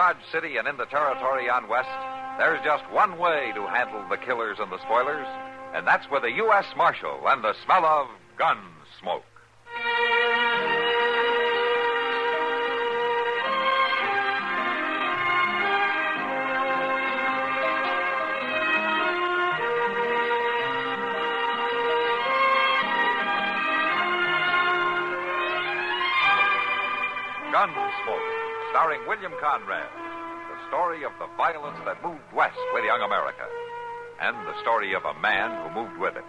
Dodge City and in the territory on west, there's just one way to handle the killers and the spoilers, and that's with a U.S. Marshal and the smell of gun smoke. Gunsmoke, starring William Conrad. The story of the violence that moved west with young America. And the story of a man who moved with it.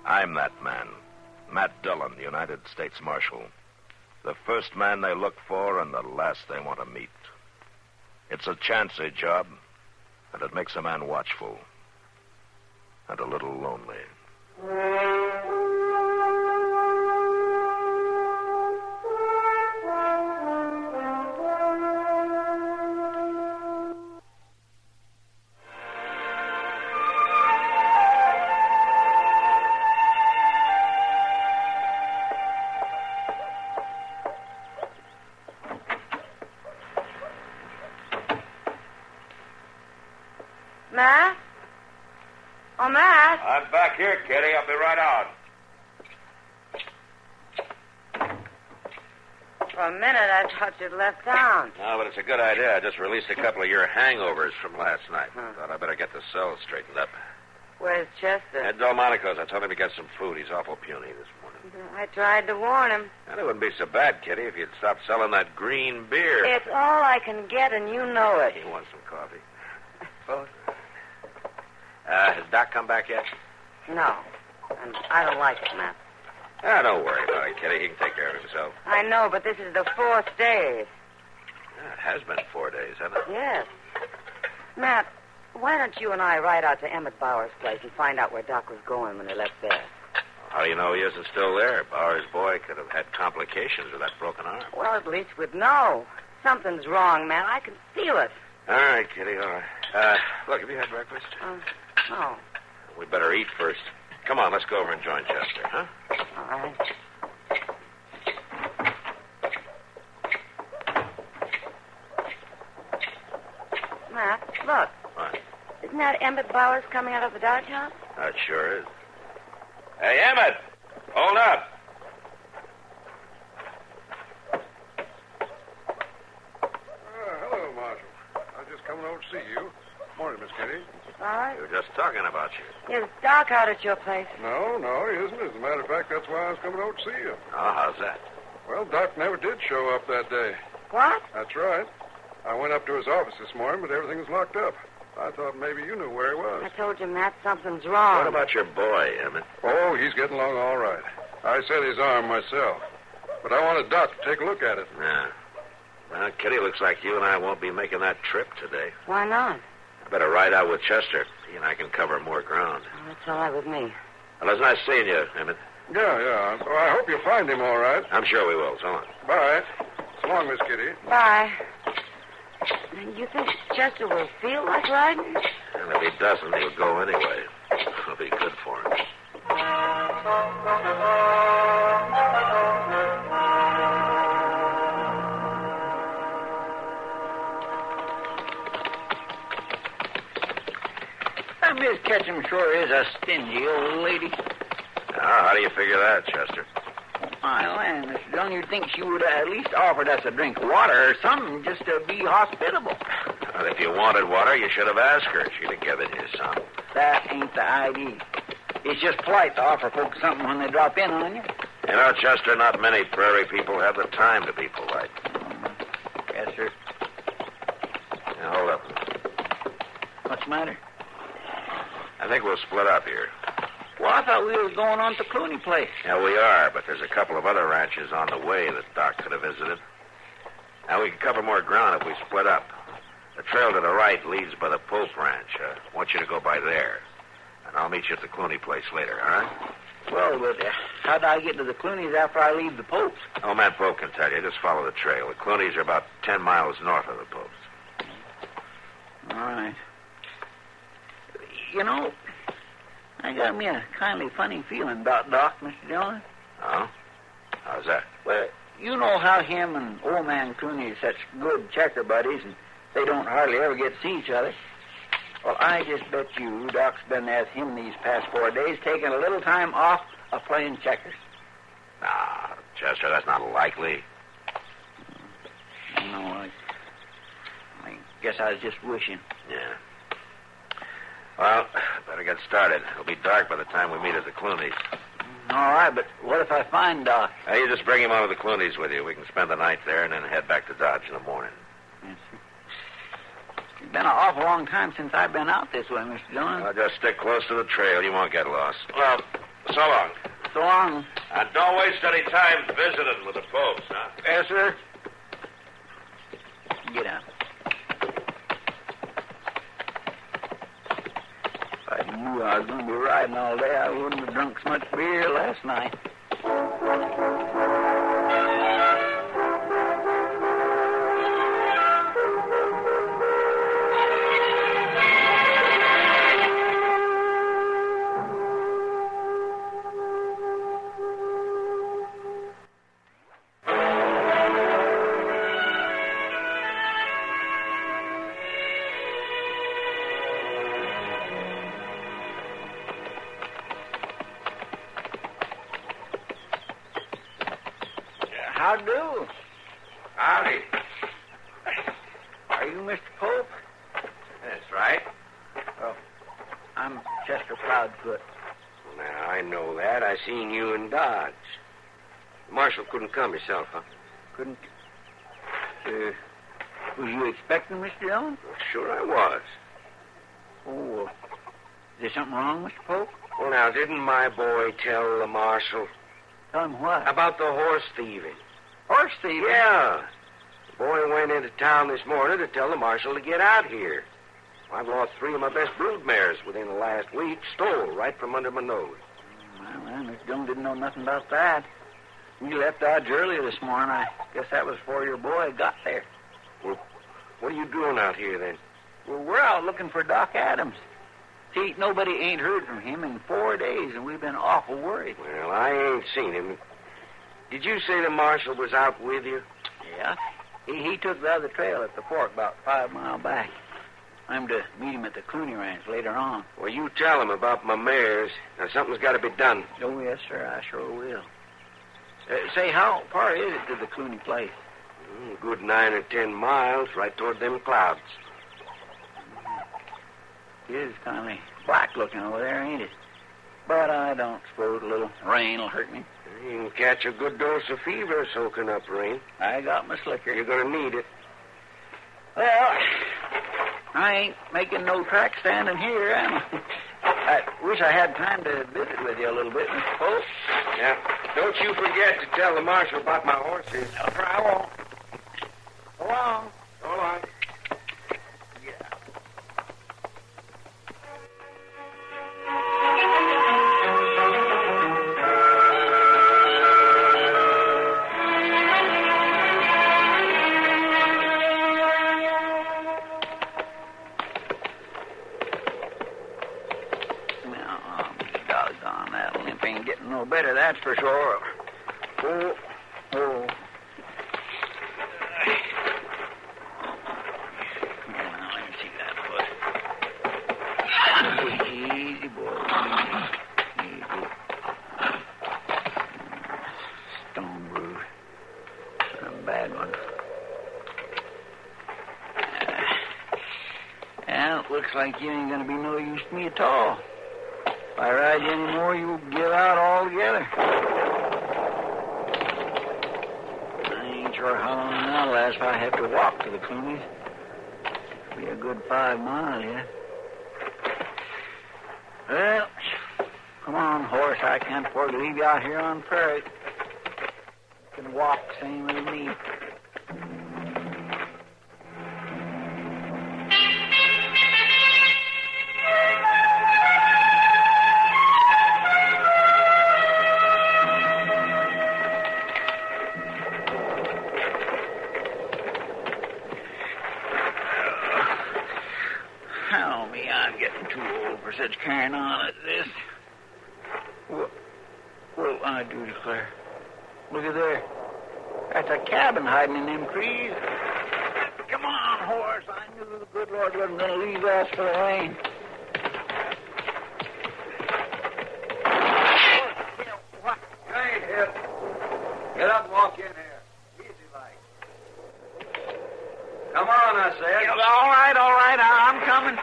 I'm that man. Matt Dillon, United States Marshal. The first man they look for and the last they want to meet. It's a chancy job, and it makes a man watchful. And a little lonely. Matt? Oh, Matt. I'm back here, Kitty. I'll be right out. For a minute, I thought you'd left town. No, but it's a good idea. I just released a couple of your hangovers from last night. Thought I'd better get the cell straightened up. Where's Chester? At Delmonico's. I told him to get some food. He's awful puny this morning. I tried to warn him. And it wouldn't be so bad, Kitty, if you'd stop selling that green beer. It's all I can get, and you know it. He wants some coffee. Has Doc come back yet? No. And I don't like it, Matt. Don't worry about it, Kitty. He can take care of himself. I know, but this is the fourth day. It has been 4 days, hasn't it? Yes. Matt, why don't you and I ride out to Emmett Bauer's place and find out where Doc was going when they left there? How do you know he isn't still there? Bauer's boy could have had complications with that broken arm. Well, at least we'd know. Something's wrong, Matt. I can feel it. All right, Kitty, all right. Look, have you had breakfast? No. We better eat first. Come on, let's go over and join Chester, huh? All right. Matt, look. What? Isn't that Emmett Bowers coming out of the Dodge house? That sure is. Hey, Emmett! Hold up! Hello, Marshal. I was just coming over to see you. Morning, Miss Kitty. All right. We were just talking about you. Is Doc out at your place? No, he isn't. As a matter of fact, that's why I was coming over to see you. Oh, how's that? Well, Doc never did show up that day. What? That's right. I went up to his office this morning, but everything was locked up. I thought maybe you knew where he was. I told you, Matt, something's wrong. What about your boy, Emmett? Oh, he's getting along all right. I set his arm myself. But I wanted Doc to take a look at it. Yeah. Well, Kitty, looks like you and I won't be making that trip today. Why not? I better ride out with Chester. He and I can cover more ground. Oh, that's all right with me. Well, it's nice seeing you, Emmett. Yeah. Well, I hope you'll find him all right. I'm sure we will. So long. Bye. So long, Miss Kitty. Bye. You think Chester will feel like riding? And if he doesn't, he'll go anyway. It'll be good for him. Miss Ketchum sure is a stingy old lady. Now, how do you figure that, Chester? My land, Mr. Dillon, you'd think she would have at least offered us a drink of water or something just to be hospitable. Well, if you wanted water, you should have asked her. She'd have given you some. That ain't the idea. It's just polite to offer folks something when they drop in on you. You know, Chester, not many prairie people have the time to be polite. Yes, sir. Now, hold up. What's the matter? I think we'll split up here. Well, I thought we were going on to Clooney Place. Yeah, we are, but there's a couple of other ranches on the way that Doc could have visited. Now, we can cover more ground if we split up. The trail to the right leads by the Pope Ranch. I want you to go by there. And I'll meet you at the Clooney place later, all right? Well, but how do I get to the Clooneys after I leave the Popes? Oh, Matt Pope can tell you. Just follow the trail. The Clooneys are about 10 miles north of the Popes. All right. You know, I got me a kindly funny feeling about Doc, Mr. Dillon. Oh? How's that? Well, you know how him and old man Clooney are such good checker buddies, and They don't hardly ever get to see each other. Well, I just bet you Doc's been with him these past 4 days, taking a little time off of playing checkers. Ah, Chester, that's not likely. No, I guess I was just wishing. Yeah. Well, better get started. It'll be dark by the time we meet at the Clooney's. All right, but what if I find Doc? You just bring him over to the Clooney's with you. We can spend the night there and then head back to Dodge in the morning. Yes, sir. It's been an awful long time since I've been out this way, Mr. Dillon. Just stick close to the trail. You won't get lost. Well, so long. So long. And don't waste any time visiting with the folks, huh? Yes, sir. Get out. If I knew I was going to be riding all day, I wouldn't have drunk so much beer last night. How do? Howdy. Are you Mr. Pope? That's right. Oh, I'm Chester Proudfoot. Now, I know that. I seen you in Dodge. The marshal couldn't come himself, huh? Couldn't. Was you expecting Mr. Dillon? Well, sure I was. Oh, is there something wrong, Mr. Pope? Well, now, didn't my boy tell the marshal Tell him what? about the horse thieving? Horse thieving? Yeah. The boy went into town this morning to tell the marshal to get out here. I've lost 3 of my best brood mares within the last week, stole right from under my nose. Well, Mr. Dillon didn't know nothing about that. We left Dodge earlier this morning. I guess that was before your boy got there. Well, what are you doing out here, then? Well, we're out looking for Doc Adams. See, nobody ain't heard from him in 4 days, and we've been awful worried. Well, I ain't seen him. Did you say the marshal was out with you? Yeah. He took the other trail at the fork about 5 miles back. I'm to meet him at the Clooney Ranch later on. Well, you tell him about my mares. Now, something's got to be done. Oh, yes, sir, I sure will. Say, how far is it to the Clooney place? A good 9 or 10 miles, right toward them clouds. It is kind of black looking over there, ain't it? But I don't suppose a little rain will hurt me. You can catch a good dose of fever soaking up rain. I got my slicker. You're going to need it. Well, I ain't making no track standing here, am I? I wish I had time to visit with you a little bit, Mr. Pope. Yeah. Don't you forget to tell the marshal about my horses. No, sir, I won't. So long. So long. Yeah. Doggone, that limp ain't getting no better, that's for sure. Oh. Now, let me see that foot. Easy, boy. Easy. Stone groove. A bad one. Well, it looks like you ain't going to be no use to me at all. If I ride you anymore, you'll give out altogether. I ain't sure how long that'll last if I have to walk to the Clooney's. It'll be a good 5 miles yet. Well, come on, horse. I can't afford to leave you out here on the prairie. You can walk same as me. For such carrying on as this. Well, I do declare. Look at there. That's a cabin hiding in them trees. Come on, horse. The good Lord wasn't going to leave us for the rain. What? You ain't hit. Get up and walk in here. Easy like. Come on, I said. Yeah, all right. I'm coming.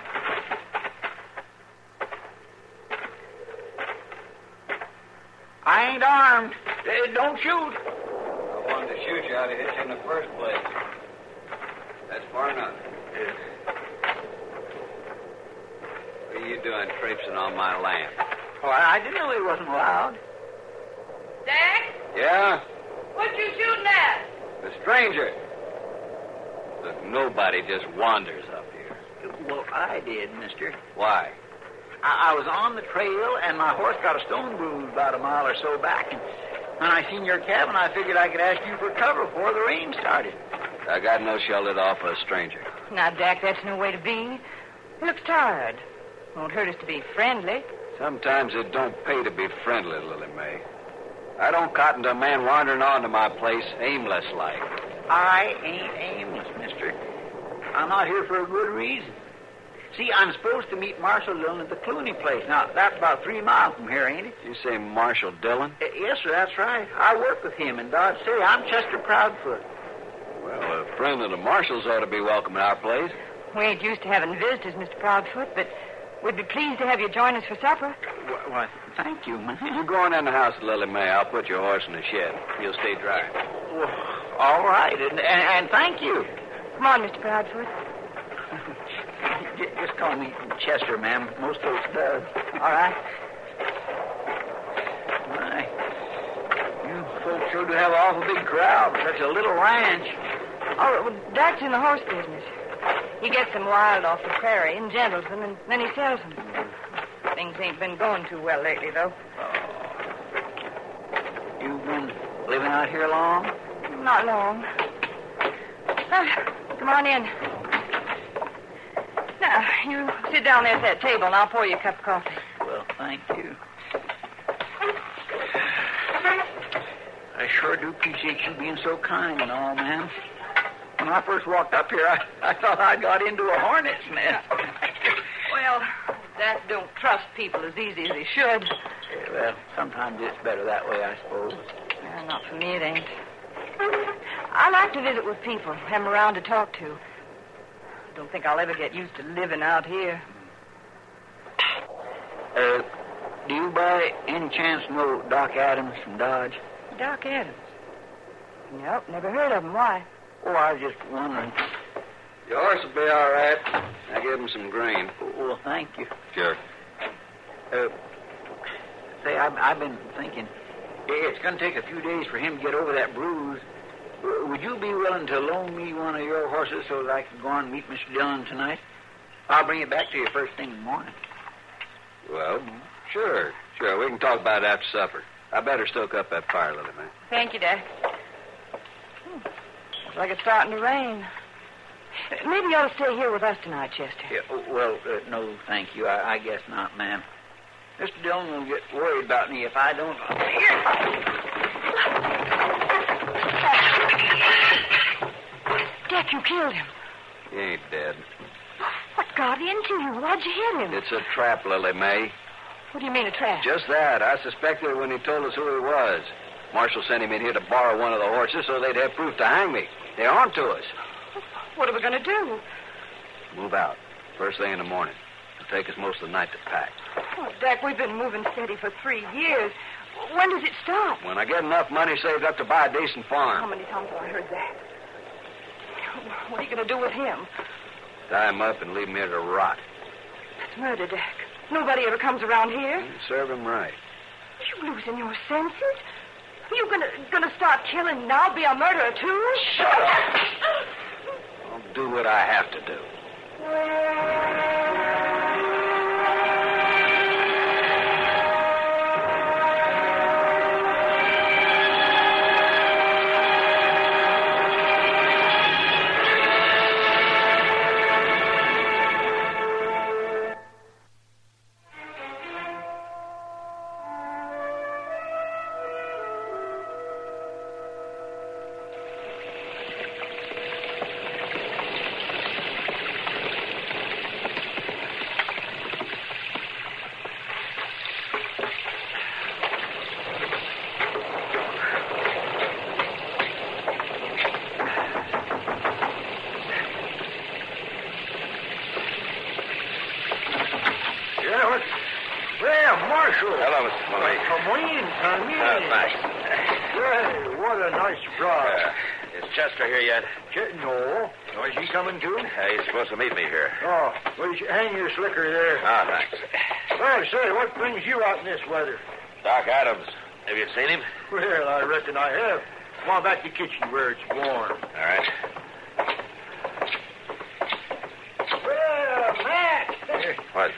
I ain't armed. Don't shoot. I wanted to shoot you. I'd have hit you in the first place. That's far enough. What are you doing traipsing on my land? Oh, I didn't know he wasn't allowed. Dak? Yeah? What you shooting at? The stranger. Look, nobody just wanders up here. Well, I did, mister. Why? I was on the trail, and my horse got a stone bruise about a mile or so back. And when I seen your cabin, I figured I could ask you for cover before the rain started. I got no shelter off a stranger. Now, Dak, that's no way to be. He looks tired. Won't hurt us to be friendly. Sometimes it don't pay to be friendly, Lily May. I don't cotton to a man wandering onto my place aimless like. I ain't aimless, mister. I'm out here for a good reason. See, I'm supposed to meet Marshal Dillon at the Clooney place. Now, that's about 3 miles from here, ain't it? You say Marshal Dillon? Yes, sir, that's right. I work with him in Dodge City. I'm Chester Proudfoot. Well, a friend of the Marshals ought to be welcome at our place. We ain't used to having visitors, Mr. Proudfoot, but we'd be pleased to have you join us for supper. Why, thank you, man. You go on in the house, Lily May. I'll put your horse in the shed. You'll stay dry. Well, all right, and thank you. Come on, Mr. Proudfoot. Just call me Chester, ma'am. Most folks does. All right. My, you folks sure do have an awful big crowd for such a little ranch. Oh, well, Dak's in the horse business. He gets them wild off the prairie and gentles them, and then he sells them. Things ain't been going too well lately, though. You've been living out here long? Not long. Come on in. Now, you sit down there at that table, and I'll pour you a cup of coffee. Well, thank you. I sure do appreciate you being so kind and all, ma'am. When I first walked up here, I thought I got into a hornet's nest. Well, Dak don't trust people as easy as he should. Yeah, well, sometimes it's better that way, I suppose. Well, not for me, it ain't. I like to visit with people, have them around to talk to. Don't think I'll ever get used to living out here. Do you by any chance know Doc Adams from Dodge? Doc Adams? Nope, never heard of him. Why? Oh, I was just wondering. Your horse will be all right. I give him some grain. Well, thank you. Sure. Say, I've been thinking, it's going to take a few days for him to get over that bruise. Would you be willing to loan me one of your horses so that I could go on and meet Mr. Dillon tonight? I'll bring it back to you first thing in the morning. Well, sure. We can talk about it after supper. I better stoke up that fire, Lily May. Thank you, Dak. Looks like it's starting to rain. Maybe you ought to stay here with us tonight, Chester. Yeah, no, thank you. I guess not, ma'am. Mr. Dillon will get worried about me if I don't. Dak, you killed him. He ain't dead. What got into you? Why'd you hit him? It's a trap, Lily May. What do you mean, a trap? Just that. I suspected it when he told us who he was. Marshal sent him in here to borrow one of the horses so they'd have proof to hang me. They're on to us. What are we going to do? Move out. First thing in the morning. It'll take us most of the night to pack. Oh, Dak, we've been moving steady for 3 years. When does it stop? When I get enough money saved up to buy a decent farm. How many times have I heard that? What are you going to do with him? Tie him up and leave him here to rot. That's murder, Dak. Nobody ever comes around here. Serve him right. You losing your senses? You gonna start killing and I'll be a murderer, too? Shut up! I'll do what I have to do. Well, Marshal. Hello, Mr. Fleming. Come in. Thanks. Well, what a nice surprise. Is Chester here yet? No. Oh, is he coming too? He's supposed to meet me here. Oh, well, you should hang your slicker there. Ah, thanks. Well, say, what brings you out in this weather? Doc Adams. Have you seen him? Well, I reckon I have. Come on back to the kitchen where it's warm. All right. Well, Matt. What?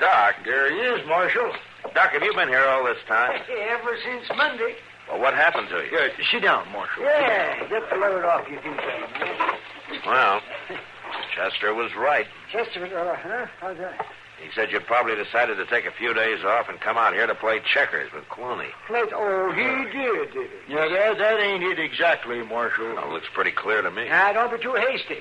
Doc, There he is, Marshal. Doc, have you been here all this time? Ever since Monday. Well, what happened to you? Good. Sit down, Marshal. Yeah, get the load off your feet, man. Well, Chester was right. Chester, huh? How's that? He said you probably decided to take a few days off and come out here to play checkers with Clooney. Oh, he did he? Yeah, that ain't it exactly, Marshal. Well, looks pretty clear to me. Now, don't be too hasty.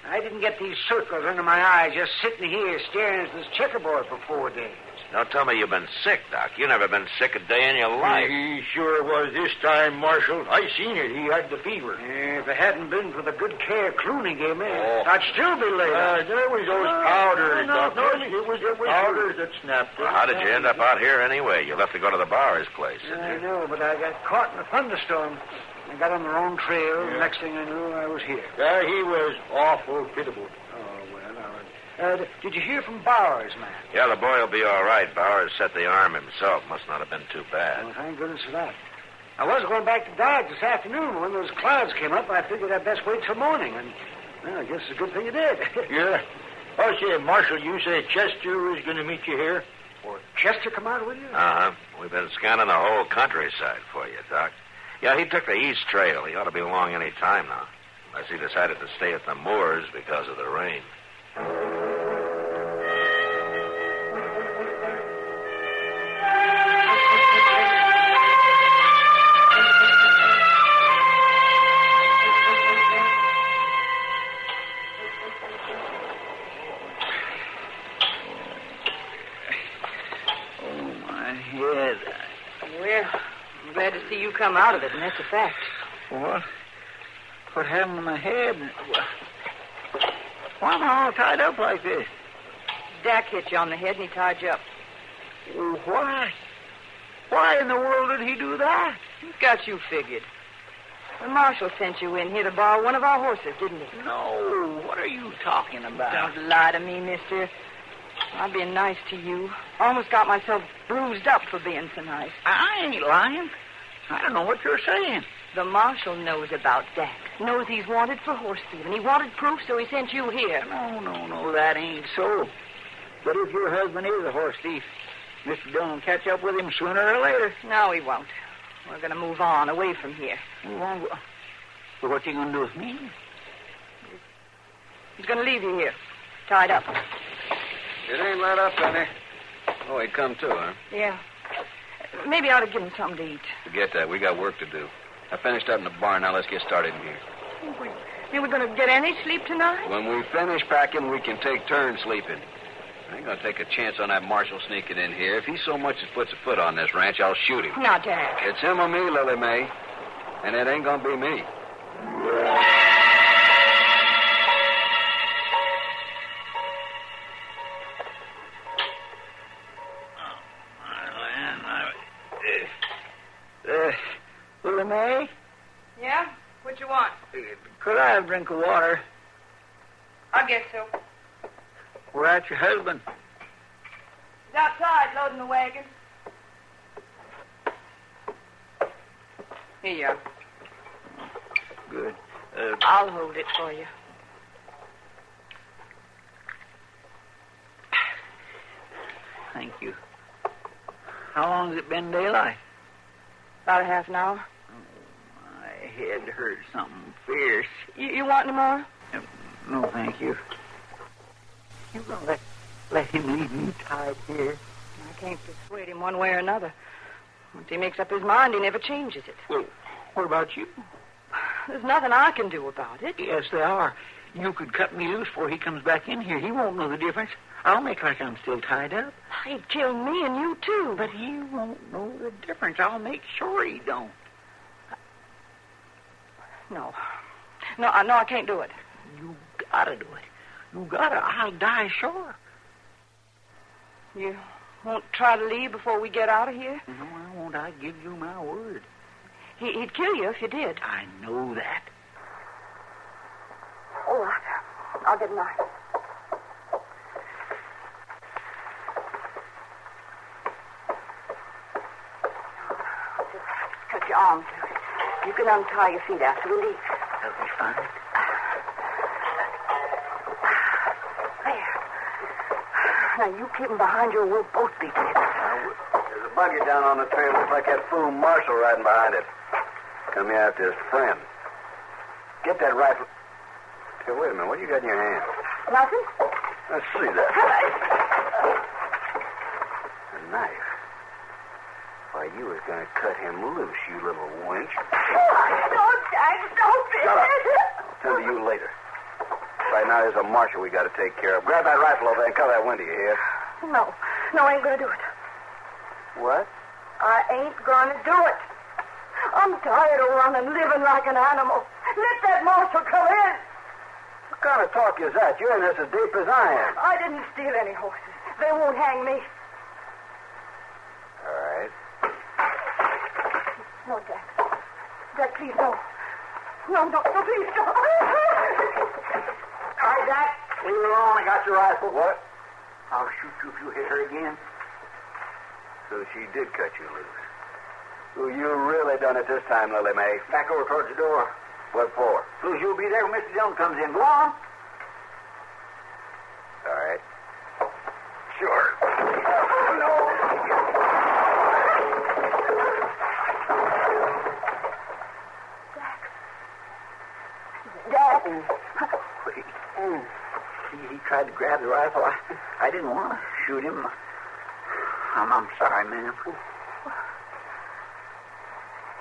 I didn't get these circles under my eyes just sitting here staring at this checkerboard for 4 days. Don't tell me you've been sick, Doc. You never been sick a day in your life. He sure was this time, Marshal. I seen it. He had the fever. If it hadn't been for the good care Clooney gave me, Oh. I'd still be laid up. There was those powders, no, Doctor. no, It was powders that snapped. Well, how did you end up out here anyway? You left to go to the Bowers place, didn't I you? know, but I got caught in a thunderstorm. I got on the wrong trail. Yeah. Next thing I knew, I was here. Yeah, he was awful pitiable. Oh, well, all right. Did you hear from Bowers, man? Yeah, the boy will be all right. Bowers set the arm himself. Must not have been too bad. Well, thank goodness for that. I was going back to Dodge this afternoon, but when those clouds came up, I figured I'd best wait till morning, and well, I guess it's a good thing you did. Yeah. Oh, say, Marshal, you say Chester was going to meet you here? Well, Chester come out with you? Uh-huh. We've been scanning the whole countryside for you, Doc. Yeah, he took the east trail. He ought to be along any time now. Unless he decided to stay at the moors because of the rain. Oh, my head. Well, I'm glad to see you come out of it, and that's a fact. What? What happened to my head? Why am I all tied up like this? Dak hit you on the head, and he tied you up. Well, why? Why in the world did he do that? He's got you figured. The marshal sent you in here to borrow one of our horses, didn't he? No, what are you talking about? Don't lie to me, mister. I've been nice to you. Almost got myself bruised up for being so nice. I ain't lying. I don't know what you're saying. The marshal knows about Dak. Knows he's wanted for horse thieving. He wanted proof, so he sent you here. No, that ain't so. But if your husband is a horse thief, Mr. Dillon will catch up with him sooner or later. No, he won't. We're going to move on, away from here. So what you going to do with me? He's going to leave you here, tied up. It ain't let up any. Oh, he come too, huh? Yeah. Maybe I ought to give him something to eat. Forget that. We got work to do. I finished up in the barn. Now let's get started in here. Think we're going to get any sleep tonight? When we finish packing, we can take turns sleeping. I ain't going to take a chance on that marshal sneaking in here. If he so much as puts a foot on this ranch, I'll shoot him. Now, Dak. It's him or me, Lily Mae. And it ain't going to be me. Lily Mae, Yeah? What you want? could I have a drink of water? I guess so. Where at your husband? He's outside loading the wagon. Here you are. Good. I'll hold it for you. Thank you. How long has it been daylight? About a half an hour. My head hurts something fierce. You want any more? No, thank you. You gonna let him leave me tied here? I can't persuade him one way or another. Once he makes up his mind, he never changes it. Well, what about you? There's nothing I can do about it. Yes, there are. You could cut me loose before he comes back in here. He won't know the difference. I'll make like I'm still tied up. He'd kill me and you, too. But he won't know the difference. I'll make sure he don't. No, I can't do it. You gotta do it. You gotta. I'll die sure. You Won't try to leave before we get out of here? No, I won't. I give you my word. He'd kill you if you did. I know that. All right. I'll get a knife. Just cut your arms loose. You can untie your feet after we leave. That'll be fine. There. Now, you keep him behind you or we'll both be dead. There's a buggy down on the trail. Looks like that fool Marshall riding behind it. Come here after his friend. Get that rifle. Hey, wait a minute. What do you got in your hand? Nothing? Let's see that. A knife. Why, you was going to cut him loose, you little wench. Don't, Jack. Don't be. Shut up. I'll tend to you later. Right now, there's a marshal we got to take care of. Grab that rifle over there and cover that window, you hear? No, I ain't going to do it. What? I ain't going to do it. I'm tired of running, living like an animal. Let that marshal come in. What kind of talk is that? You're in this as deep as I am. I didn't steal any horses. They won't hang me. All right. No, Jack. Jack, please, no. No, please, don't. All right, Jack. Leave her alone. I got your rifle. What? I'll shoot you if you hit her again. So she did cut you loose. Well, you really done it this time, Lily Mae. Back over towards the door. What for? So you'll be there when Mr. Dillon comes in. Go on. All right. Sure. Jack. Wait. He tried to grab the rifle. I didn't want to shoot him. I'm sorry, ma'am.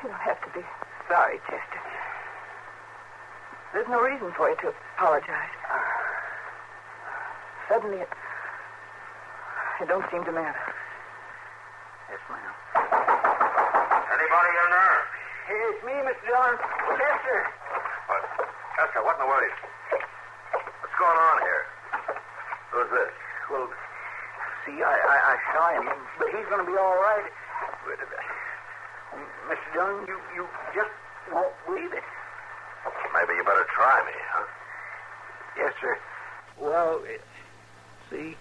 You don't have to be sorry, Chester. There's no reason for you to apologize. Suddenly, it don't seem to matter. Yes, ma'am. Anybody in there? Hey, it's me, Mr. Dillon. Chester. What? Chester, what in the world is... What's going on here? Who's this? Well, see, I shot him, but he's going to be all right. Mr. Dillon, you just won't believe it. Maybe you better try me, huh? Yes, sir. Well, see,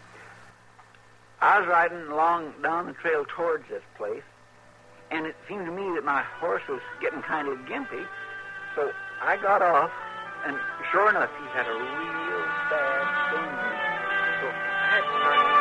I was riding along down the trail towards this place, and it seemed to me that my horse was getting kind of gimpy, so I got off, and sure enough, he had a real bad thing. So I had to start...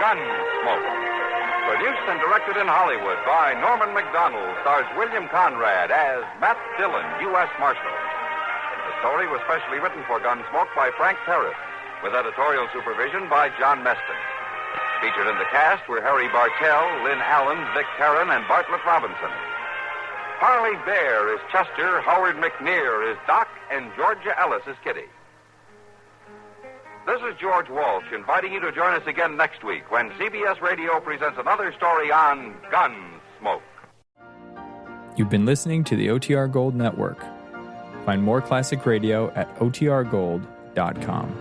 Gunsmoke. Produced and directed in Hollywood by Norman McDonald, stars William Conrad as Matt Dillon, U.S. Marshal. The story was specially written for Gunsmoke by Frank Paris, with editorial supervision by John Meston. Featured in the cast were Harry Bartell, Lynn Allen, Vic Perrin, and Bartlett Robinson. Harley Bear is Chester, Howard McNear is Doc, and Georgia Ellis is Kitty. This is George Walsh inviting you to join us again next week when CBS Radio presents another story on Gunsmoke. You've been listening to the OTR Gold Network. Find more classic radio at otrgold.com.